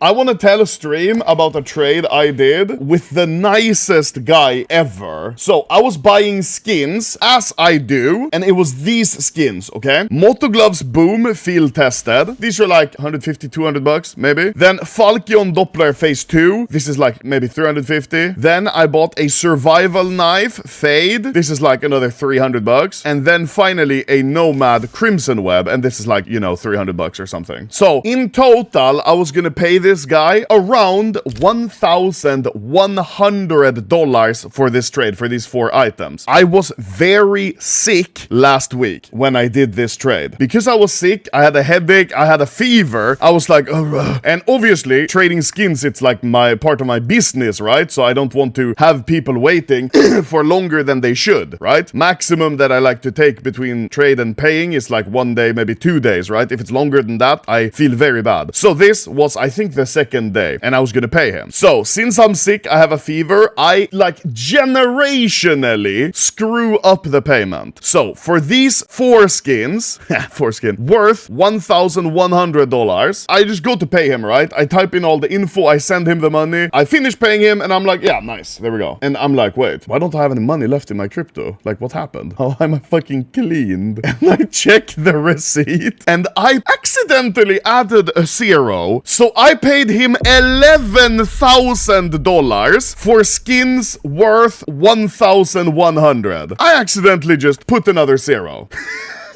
I want to tell a stream about a trade I did with the nicest guy ever. So I was buying skins, as I do, and it was these skins, okay? Moto Gloves Boom field tested. These are like 150, 200 bucks, maybe. Then Falcon Doppler Phase 2. This is like maybe 350. Then I bought a Survival Knife Fade. This is like another 300 bucks. And then finally a Nomad Crimson Web, and this is like, you know, 300 bucks or something. So in total, I was gonna pay this guy around $1,100 for this trade, for these 4 items. I was very sick last week when I did this trade. Because I was sick, I had a headache, I had a fever, I was like, ugh. And obviously, trading skins, it's like my part of my business, right? So I don't want to have people waiting for longer than they should, right? Maximum that I like to take between trade and paying is like 1 day, maybe 2 days, right? If it's longer than that, I feel very bad. So this was, I think, the second day, and I was gonna pay him. So since I'm sick, I have a fever, I like generationally screw up the payment. So for these 4 skins, 4 skin, worth $1,100, I just go to pay him, right? I type in all the info, I send him the money, I finish paying him, and I'm like, yeah, nice, there we go. And I'm like, wait, why don't I have any money left in my crypto? Like, what happened? How am I fucking cleaned? And I check the receipt, and I accidentally added a 0, so I paid him $11,000 for skins worth 1,100. I accidentally just put another 0.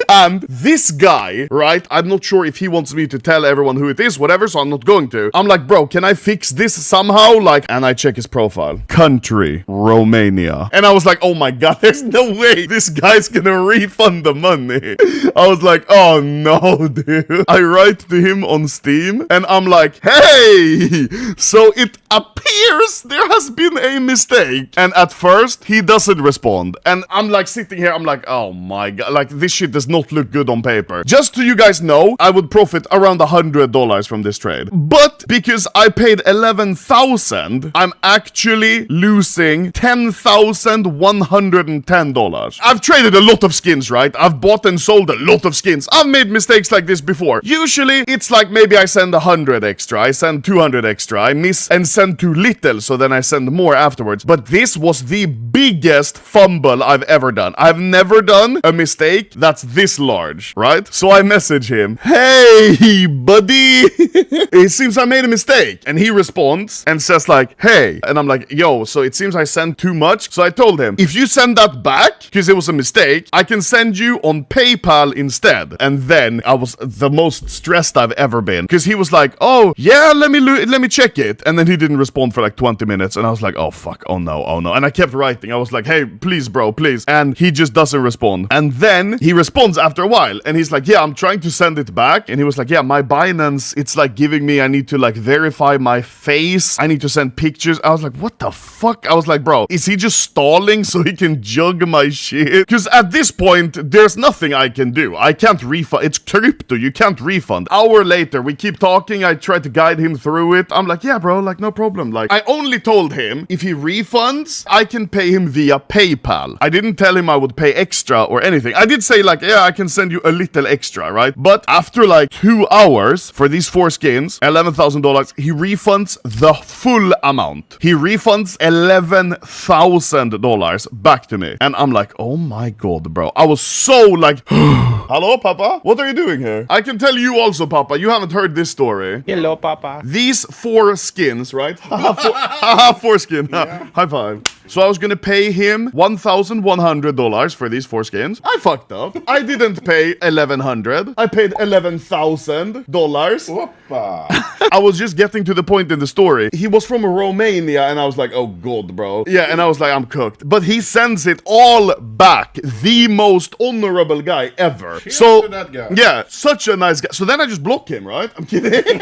And this guy, right, I'm not sure if he wants me to tell everyone who it is, whatever, so I'm not going to. I'm like, bro, can I fix this somehow? Like, and I check his profile. Country, Romania. And I was like, oh my god, there's no way this guy's gonna refund the money. I was like, oh no, dude. I write to him on Steam, and I'm like, hey! So it appears there has been a mistake. And at first, he doesn't respond. And I'm like sitting here, I'm like, oh my god, like this shit does not look good on paper. Just so you guys know, I would profit around $100 from this trade. But because I paid $11,000, I'm actually losing $10,110. I've traded a lot of skins, right? I've bought and sold a lot of skins. I've made mistakes like this before. Usually, it's like maybe I send 100 extra, I send 200 extra, I miss and send too little, so then I send more afterwards. But this was the biggest fumble I've ever done. I've never done a mistake that's this large, right? So I message him, hey, buddy, it seems I made a mistake. And he responds and says like, hey. And I'm like, yo, so it seems I sent too much. So I told him, if you send that back, because it was a mistake, I can send you on PayPal instead. And then I was the most stressed I've ever been. Because he was like, oh, yeah, let me check it. And then he didn't respond for like 20 minutes. And I was like, oh, fuck, oh no. And I kept writing. I was like, hey, please, bro, please. And he just doesn't respond. And then he responds after a while, and he's like, yeah, I'm trying to send it back. And he was like, yeah, my Binance, it's like giving me, I need to like verify my face, I need to send pictures. I was like, what the fuck? I was like, bro, is he just stalling so he can jug my shit? Because at this point, there's nothing I can do. I can't refund. It's crypto, you can't refund. Hour later, we keep talking, I try to guide him through it. I'm like, yeah, bro, like no problem. Like, I only told him if he refunds, I can pay him via PayPal. I didn't tell him I would pay extra or anything. I did say like, yeah, I can send you a little extra, right? But after like 2 hours for these 4 skins, $11,000, he refunds the full amount. He refunds $11,000 back to me. And I'm like, oh my god, bro. I was so like, hello, Papa? What are you doing here? I can tell you also, Papa, you haven't heard this story. Hello, Papa. These 4 skins, right? Haha, 4 skin. Yeah. High five. So I was gonna pay him $1,100 for these 4 skins. I fucked up. I didn't pay $1,100. I paid $11,000. I was just getting to the point in the story. He was from Romania, and I was like, oh god, bro. Yeah, and I was like, I'm cooked. But he sends it all back. The most honorable guy ever. Cheers so to that guy. Yeah, such a nice guy. So then I just block him, right? I'm kidding.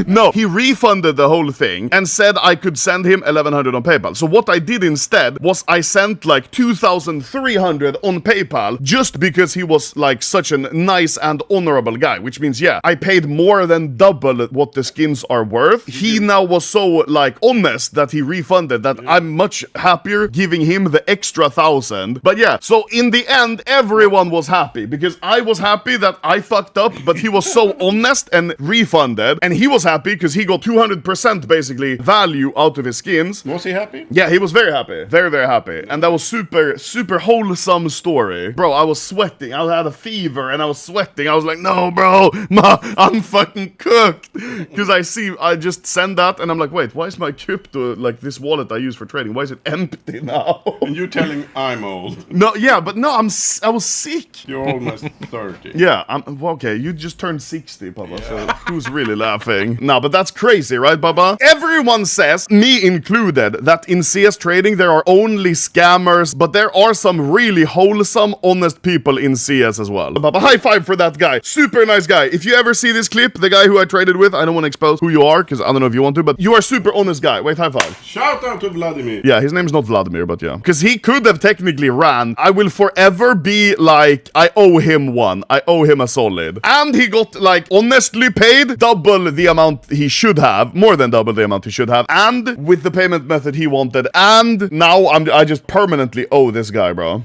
No, he refunded the whole thing and said I could send him $1,100 on PayPal. So what I did instead was I sent like $2,300 on PayPal just because he was like such a nice and honorable guy, which means, yeah, I paid more than double what the skins are worth. He now was so like honest that he refunded that I'm much happier giving him the extra 1,000. But yeah, so in the end, everyone was happy because I was happy that I fucked up, but he was so honest and refunded, and he was happy because he got 200% basically value out of his skins. Was he happy? Yeah, he was very happy. Very, very happy. And that was super wholesome story. Bro, I was sweating. I had a fever and I was sweating. I was like, no, bro, I'm fucking cooked. Because I just send that and I'm like, wait, why is my crypto, like this wallet I use for trading, why is it empty now? And you're telling I'm old. No, yeah, but no, I was sick. You're almost 30. Yeah, well, okay, you just turned 60, Papa, so who's really laughing? No, but that's crazy, right, Baba? Everyone says, me included, that in CS trading there are only scammers, but there are some really wholesome, honest people in CS as well. Baba, high five for that guy. Super nice guy. If you ever see this clip, the guy who I traded with, I don't want to expose who you are, because I don't know if you want to, but you are a super honest guy. Wait, high five. Shout out to Vladimir. Yeah, his name's not Vladimir, but yeah. Because he could have technically ran. I will forever be like, I owe him one. I owe him a solid. And he got, like, honestly paid double the amount he should have. More than double the amount he should have. And with the payment method he wanted. And now I just permanently owe this guy, bro.